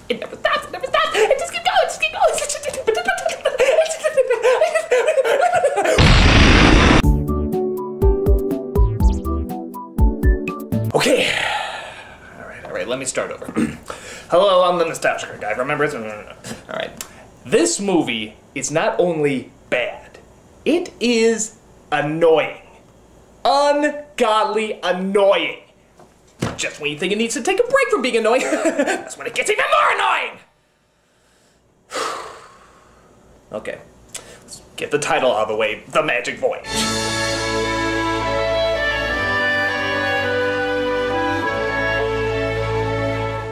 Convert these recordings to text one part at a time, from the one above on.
It never stops, it never stops. It just keeps going, just keeps going. Okay. All right, let me start over. Hello, I'm the nostalgia guy, remember it? All right. This movie is not only bad, it is annoying. Ungodly annoying. Just when you think it needs to take a break from being annoying, that's when it gets even more annoying! Okay, let's get the title out of the way, The Magic Voyage.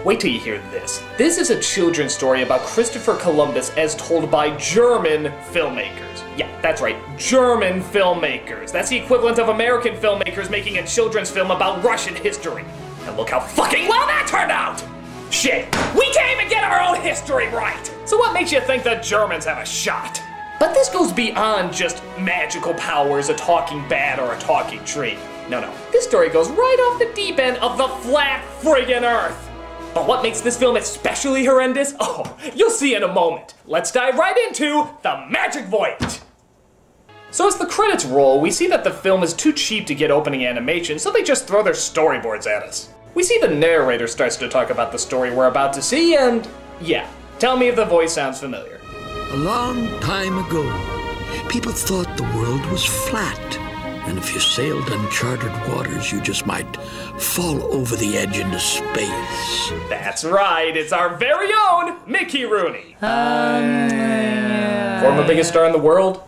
Wait till you hear this. This is a children's story about Christopher Columbus as told by German filmmakers. Yeah, that's right, German filmmakers. That's the equivalent of American filmmakers making a children's film about Russian history. And look how fucking well that turned out! Shit, we can't even get our own history right! So what makes you think the Germans have a shot? But this goes beyond just magical powers, a talking bat, or a talking tree. No, this story goes right off the deep end of the flat friggin' earth. But what makes this film especially horrendous? Oh, you'll see in a moment. Let's dive right into The Magic Voyage. So as the credits roll, we see that the film is too cheap to get opening animation, so they just throw their storyboards at us. We see the narrator starts to talk about the story we're about to see, and yeah, tell me if the voice sounds familiar. A long time ago, people thought the world was flat, and if you sailed uncharted waters, you just might fall over the edge into space. That's right, it's our very own Mickey Rooney. Former biggest star in the world.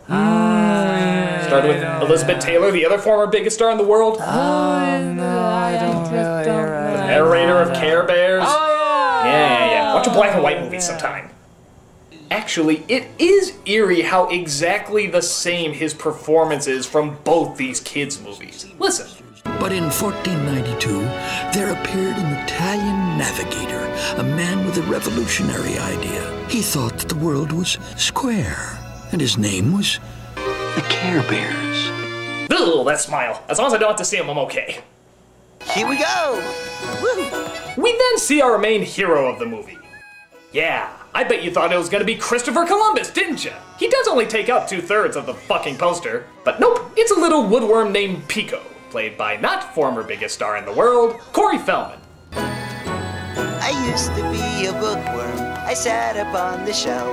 Started with Elizabeth Taylor, the other former biggest star in the world. I don't really. The narrator of Care Bears. Yeah. Watch a black and white movie sometime. Actually, it is eerie how exactly the same his performance is from both these kids' movies. Listen. But in 1492, there appeared an Italian navigator, a man with a revolutionary idea. He thought that the world was square, and his name was the Care Bears. Ugh, that smile. As long as I don't have to see him, I'm okay. Here we go! Woo. We then see our main hero of the movie. Yeah, I bet you thought it was gonna be Christopher Columbus, didn't you? He does only take up 2/3 of the fucking poster. But nope, it's a little woodworm named Pico, played by not former biggest star in the world, Corey Feldman. I used to be a bookworm. I sat up on the shelf.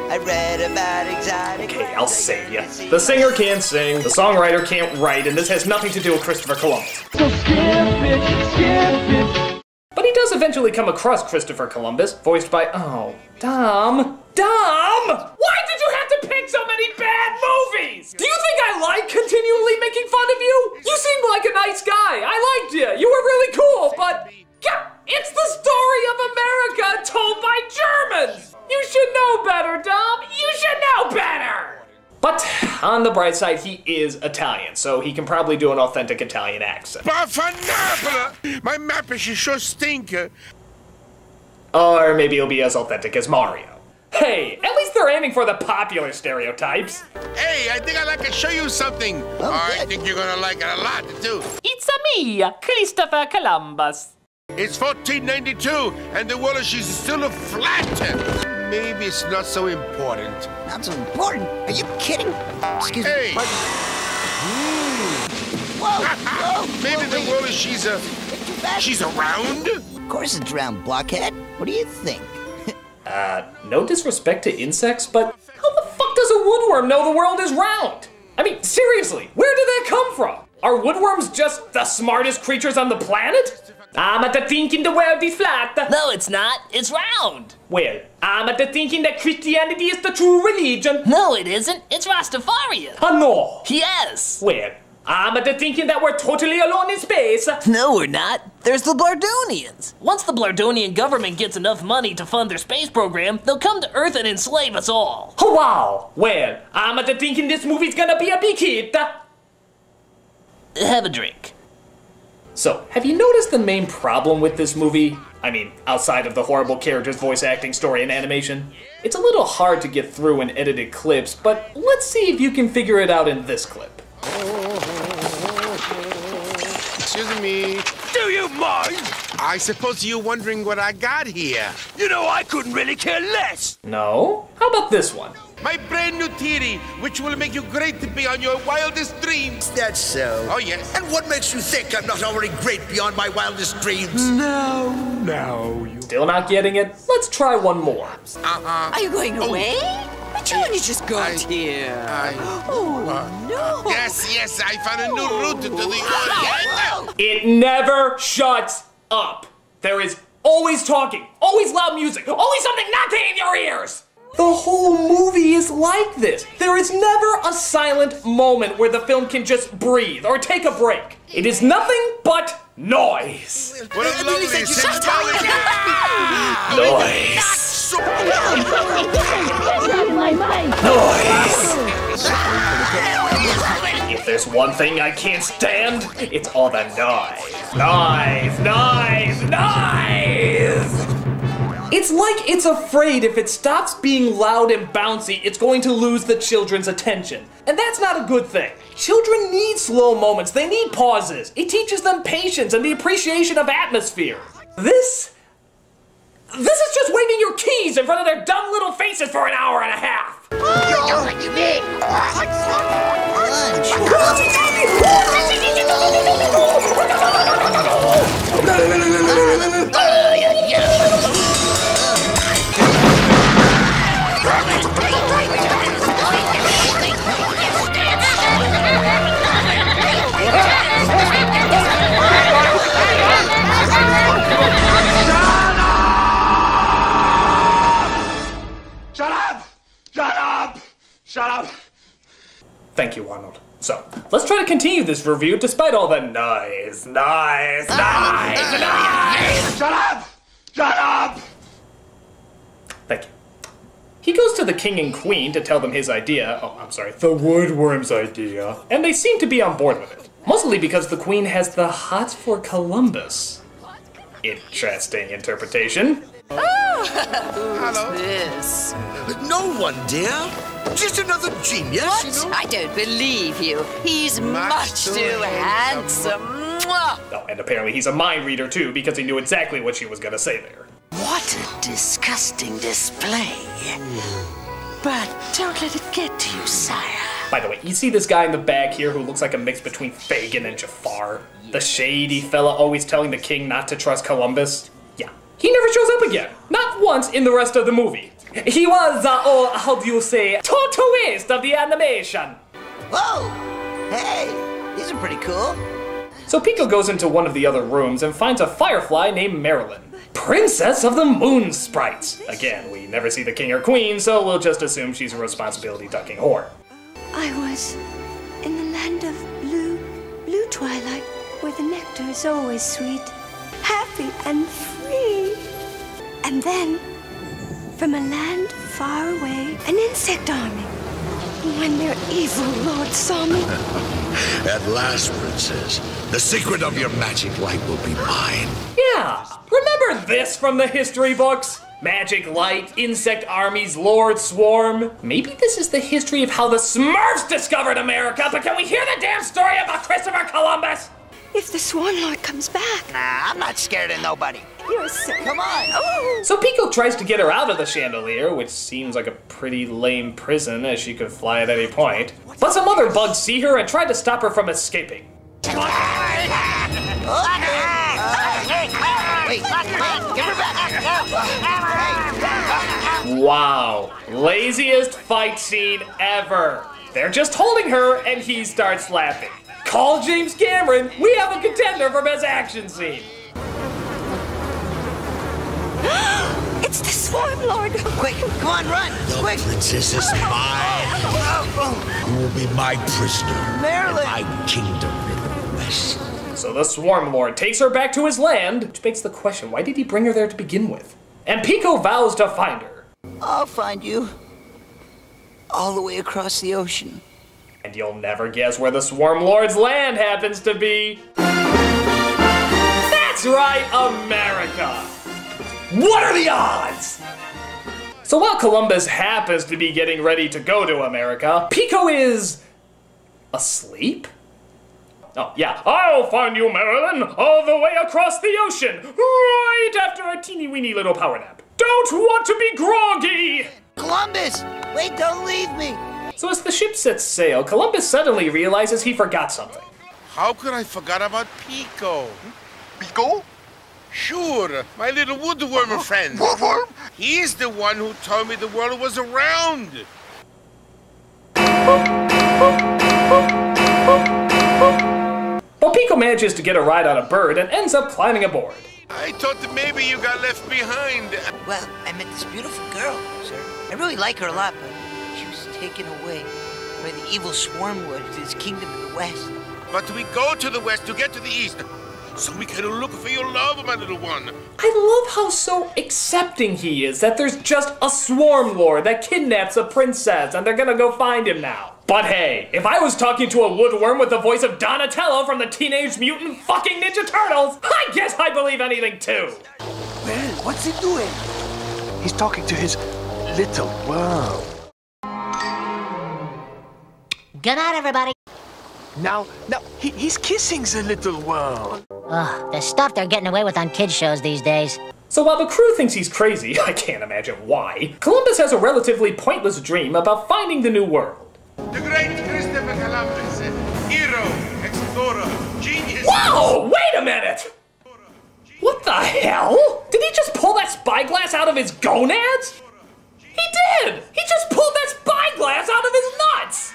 I read about exotic... Okay, I'll save you. The singer can't sing, the songwriter can't write, and this has nothing to do with Christopher Columbus. So skip it. But he does eventually come across Christopher Columbus, voiced by, oh, Dom? Why did you have to pick so many bad movies? Do you think I like continually making fun of you? You seemed like a nice guy. I liked you. You were really cool, but yeah, it's the story of America told by Germans. You should know better, Dom. You should know better. But on the bright side, he is Italian, so he can probably do an authentic Italian accent. My map is sure stinker. Or maybe he'll be as authentic as Mario. Hey, at least they're aiming for the popular stereotypes. Hey, I think I'd like to show you something. I think you're gonna like it a lot, too. It's me, Christopher Columbus. It's 1492, and the world is still flat. Maybe it's not so important. Not so important? Are you kidding? Excuse me. Hey. Whoa. Maybe the world is she's around? Of course it's round, blockhead. What do you think? No disrespect to insects, but how the fuck does a woodworm know the world is round? I mean, seriously, where did that come from? Are woodworms just the smartest creatures on the planet? I'm at the thinking the world is flat. No, it's not. It's round. Well, I'm at the thinking that Christianity is the true religion. No, it isn't. It's Rastafarian. No. Yes. Well, I'm at the thinking that we're totally alone in space. No, we're not. There's the Blardonians. Once the Blardonian government gets enough money to fund their space program, they'll come to Earth and enslave us all. Oh, wow. Well, I'm at the thinking this movie's gonna be a big hit. Have a drink. So, have you noticed the main problem with this movie? I mean, outside of the horrible characters, voice acting, story, and animation? It's a little hard to get through in edited clips, but let's see if you can figure it out in this clip. Excuse me. Do you mind? I suppose you're wondering what I got here. You know, I couldn't really care less. No? How about this one? My brand new theory, which will make you great beyond your wildest dreams. That's so. Oh, yes. And what makes you think I'm not already great beyond my wildest dreams? No, you... Still not getting it? Let's try one more. Are you going away? But you only just got here. No. Yes, I found a new route to the... It never shuts up. There is always talking, always loud music, always something knocking in your ears. The whole movie is like this. There is never a silent moment where the film can just breathe or take a break. It is nothing but noise. What a lovely symbolic... Noise. Noise. If there's one thing I can't stand, it's all the noise. Noise. It's like it's afraid if it stops being loud and bouncy, it's going to lose the children's attention. And that's not a good thing. Children need slow moments, they need pauses. It teaches them patience and the appreciation of atmosphere. This is just waving your keys in front of their dumb little faces for an hour and a half. Shut up! Thank you, Arnold. So, let's try to continue this review despite all the noise. Shut up! Thank you. He goes to the king and queen to tell them his idea. Oh, I'm sorry, the woodworm's idea. And they seem to be on board with it. Mostly because the queen has the hots for Columbus. Interesting interpretation. Who's this? No one, dear. Just another genius. What? I don't believe you. He's much too handsome. Mwah! Oh, and apparently he's a mind reader too, because he knew exactly what she was gonna say there. What a disgusting display. But don't let it get to you, sire. By the way, you see this guy in the back here who looks like a mix between Fagin and Jafar? The shady fella always telling the king not to trust Columbus? Yeah. He never shows up again. Not once in the rest of the movie. He was, how do you say, twist of the animation. Whoa! Hey, these are pretty cool. So Pico goes into one of the other rooms and finds a firefly named Marilyn, Princess of the Moon Sprites. Again, we never see the king or queen, so we'll just assume she's a responsibility-ducking whore. I was in the land of blue twilight, where the nectar is always sweet, happy and free. And then, from a land far away, an insect army. When their evil lord saw me. At last, princess, the secret of your magic light will be mine. Yeah, remember this from the history books? Magic light, insect armies, lord swarm. Maybe this is the history of how the Smurfs discovered America, but can we hear the damn story about Christopher Columbus? If the Swan Lord comes back. Nah, I'm not scared of nobody. You're so... Come on. Oh. So Pico tries to get her out of the chandelier, which seems like a pretty lame prison as she could fly at any point. But some other bugs see her and try to stop her from escaping. Wait, give her back. Wow, laziest fight scene ever. They're just holding her and he starts laughing. Call James Cameron, we have a contender for best action scene. It's the Swarm Lord. Quick, come on, run. The Quick. princess is mine. You will be my prisoner. Marilyn. In my kingdom in the west. So the Swarm Lord takes her back to his land, which begs the question, why did he bring her there to begin with? And Pico vows to find her. I'll find you. All the way across the ocean. And you'll never guess where the Swarm Lord's land happens to be. That's right, America! What are the odds? So while Columbus happens to be getting ready to go to America, Pico is... asleep? Oh, yeah. I'll find you, Marilyn, all the way across the ocean, right after a teeny-weeny little power nap. Don't want to be groggy! Columbus! Wait, don't leave me! So as the ship sets sail, Columbus suddenly realizes he forgot something. How could I forget about Pico? Pico? Sure, my little woodworm friend. Woodworm? He's the one who told me the world was round. But Pico manages to get a ride on a bird and ends up climbing aboard. I thought that maybe you got left behind. Well, I met this beautiful girl, sir. I really like her a lot, but she was taken away by the evil Swarmwood to his kingdom in the west. But we go to the west to get to the east, so we can look for your love, my little one. I love how so accepting he is that there's just a swarm lord that kidnaps a princess and they're gonna go find him now. But hey, if I was talking to a woodworm with the voice of Donatello from the Teenage Mutant fucking Ninja Turtles, I guess I believe anything too. Well, what's he doing? He's talking to his little worm. Good night, everybody. Now, he's kissing the little worm. Ugh, the stuff they're getting away with on kids' shows these days. So while the crew thinks he's crazy, I can't imagine why, Columbus has a relatively pointless dream about finding the new world. The great Christopher Columbus, hero, explorer, genius. Whoa! Wait a minute! What the hell? Did he just pull that spyglass out of his gonads? He did! He just pulled that spyglass out of his nuts!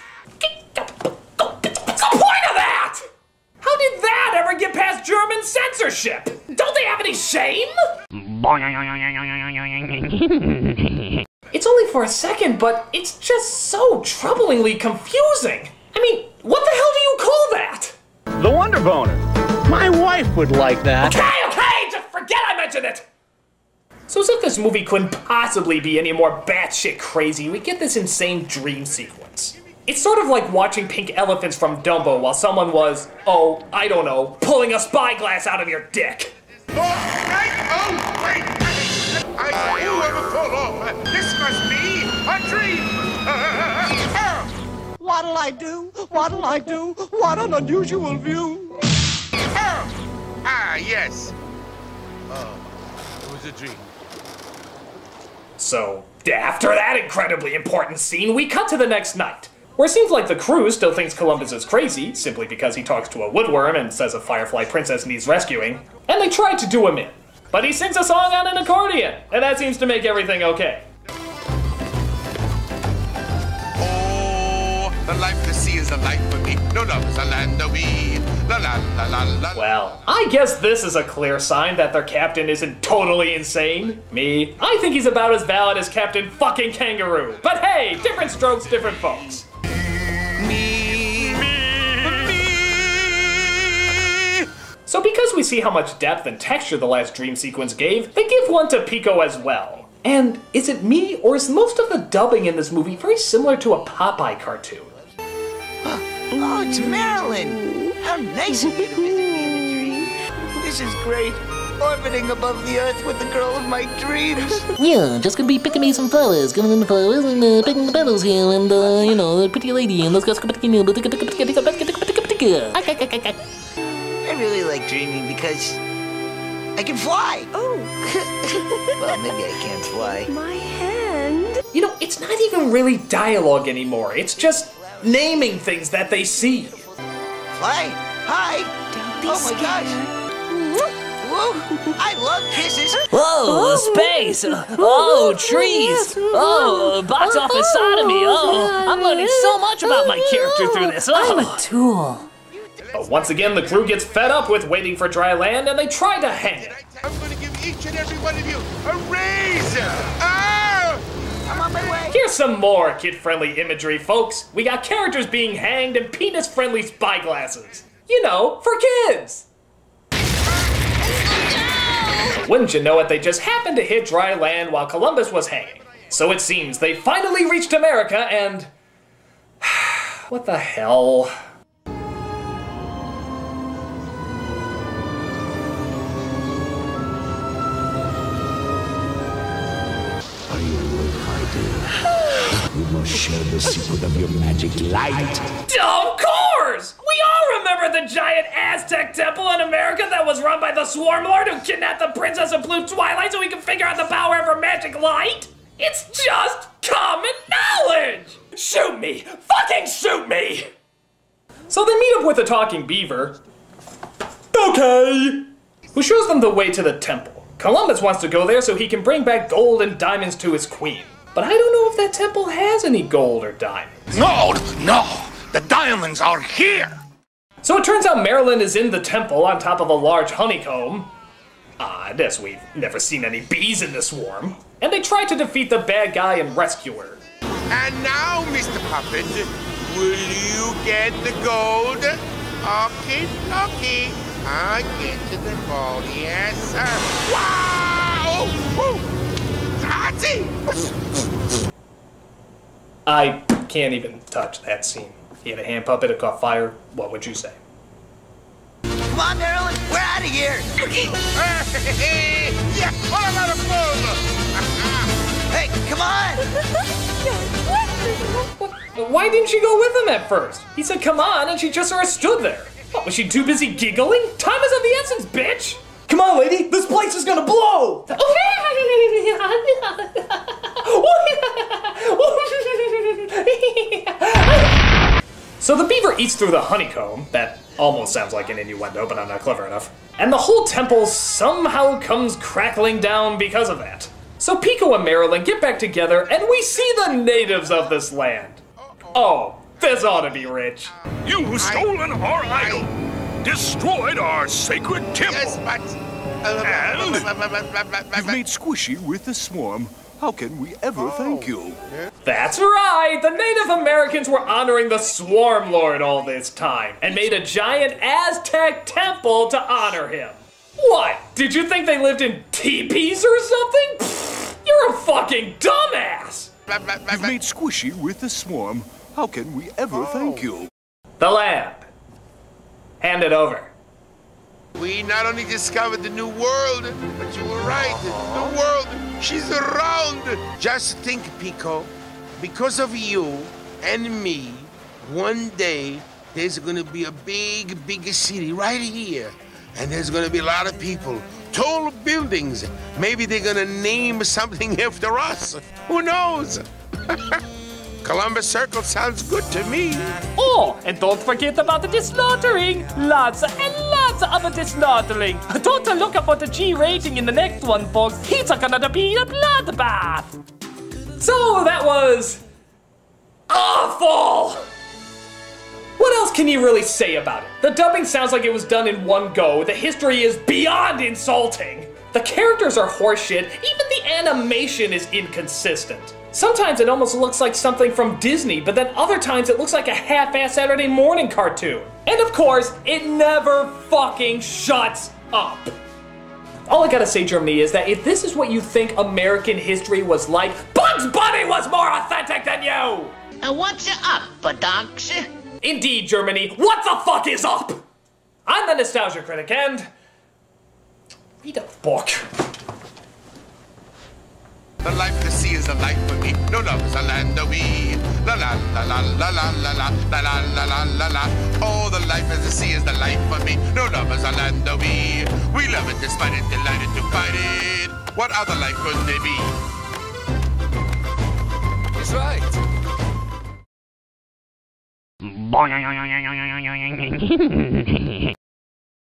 What's the point of that? How did that ever get past German censorship? Don't they have any shame? It's only for a second, but it's just so troublingly confusing. I mean, what the hell do you call that? The Wonder Boner. My wife would like that. Okay, just forget I mentioned it! So as if this movie couldn't possibly be any more batshit crazy, we get this insane dream sequence. It's sort of like watching pink elephants from Dumbo while someone was, oh, I don't know, pulling a spyglass out of your dick. Oh, wait! I knew I would fall off. This must be a dream. What'll I do? What'll I do? What an unusual view. Ah, yes. Oh, it was a dream. So, after that incredibly important scene, we cut to the next night, where it seems like the crew still thinks Columbus is crazy, simply because he talks to a woodworm and says a firefly princess needs rescuing, and they try to do him in. But he sings a song on an accordion, and that seems to make everything okay. Oh, the life the sea is a life for me. No love is a land of we. La la la la la. Well, I guess this is a clear sign that their captain isn't totally insane. Me, I think he's about as valid as Captain fucking Kangaroo. But hey, different strokes, different folks. So because we see how much depth and texture the last dream sequence gave, they give one to Pico as well. And is it me, or is most of the dubbing in this movie very similar to a Popeye cartoon? Oh, it's Marilyn! How nice of you to visit me in a dream. This is great. Orbiting above the earth with the girl of my dreams. Yeah, just gonna be picking me some flowers, going in the flowers and picking the petals here, and you know, the pretty lady, and let's go. I really like dreaming because I can fly. Oh. Well, maybe I can't fly. My hand. You know, it's not even really dialogue anymore. It's just naming things that they see. Fly? Hi! Don't be Oh my gosh! Whoa! I love kisses! Whoa, space! Oh, trees! Oh, box office sodomy! Oh, I'm learning so much about my character through this. Oh. I'm a tool. But once again, the crew gets fed up with waiting for dry land, and they try to hang it. I'm going to give each and every one of you a raise! Ah! I'm on my way! Here's some more kid-friendly imagery, folks. We got characters being hanged and penis-friendly spyglasses. You know, for kids! Wouldn't you know it, they just happened to hit dry land while Columbus was hanging. So it seems they finally reached America and... what the hell? Are you awake, my dear? You must share the secret of your magic light. Of course! We all remember discovered the giant Aztec temple in America that was run by the Swarm Lord who kidnapped the Princess of Blue Twilight so he can figure out the power of her magic light? It's just common knowledge! Shoot me! Fucking shoot me! So they meet up with the talking beaver. Okay! Who shows them the way to the temple. Columbus wants to go there so he can bring back gold and diamonds to his queen. But I don't know if that temple has any gold or diamonds. No! The diamonds are here! So it turns out Marilyn is in the temple on top of a large honeycomb. I guess we've never seen any bees in this swarm. And they try to defeat the bad guy and rescue her. And now, Mr. Puppet, will you get the gold? Okay. I get to the gold, yes, sir. Wow! I can't even touch that scene. If you had a hand puppet, it caught fire, what would you say? Come on, Marilyn, we're out of here. Okay. Yeah, what about a fool? Hey, come on. Why didn't she go with him at first? He said come on, and she just sort of stood there. What, was she too busy giggling? Time is of the essence, bitch! Come on, lady, this place is gonna blow! So the beaver eats through the honeycomb. That almost sounds like an innuendo, but I'm not clever enough. And the whole temple somehow comes crackling down because of that. So Pico and Marilyn get back together, and we see the natives of this land. Oh, this ought to be rich. You've stolen our idol, destroyed our sacred temple, Yes, but... and you've made squishy with the swarm. How can we ever thank you? That's right! The Native Americans were honoring the Swarm Lord all this time, and made a giant Aztec temple to honor him. What? Did you think they lived in teepees or something? Pfft, you're a fucking dumbass! You've made squishy with the swarm. How can we ever thank you? The land. Hand it over. We not only discovered the new world, but you were right. The world, she's around. Just think, Pico, because of you and me, one day there's gonna be a big city right here. And there's gonna be a lot of people, tall buildings. Maybe they're gonna name something after us. Who knows? Columbus Circle sounds good to me. Oh, and don't forget about the deslaughtering. Lots and lots of deslaughtering. Don't look up for the G rating in the next one, folks. It's gonna be a bloodbath. So that was... awful! What else can you really say about it? The dubbing sounds like it was done in one go. The history is beyond insulting. The characters are horseshit. Even the animation is inconsistent. Sometimes it almost looks like something from Disney, but then other times it looks like a half-assed Saturday morning cartoon. And of course, it never fucking shuts up. All I gotta say, Germany, is that if this is what you think American history was like, Bugs Bunny was more authentic than you! What's up, Badonks? Indeed, Germany, what the fuck is up? I'm the Nostalgia Critic, and... read a book. The life of the sea is the life for me. No love is a land of we. La la la la la la la la la la la la la la. Oh, the life of the sea is the life for me. No love is a land of we. We love it despite it, delighted to fight it. What other life could there be? He's right.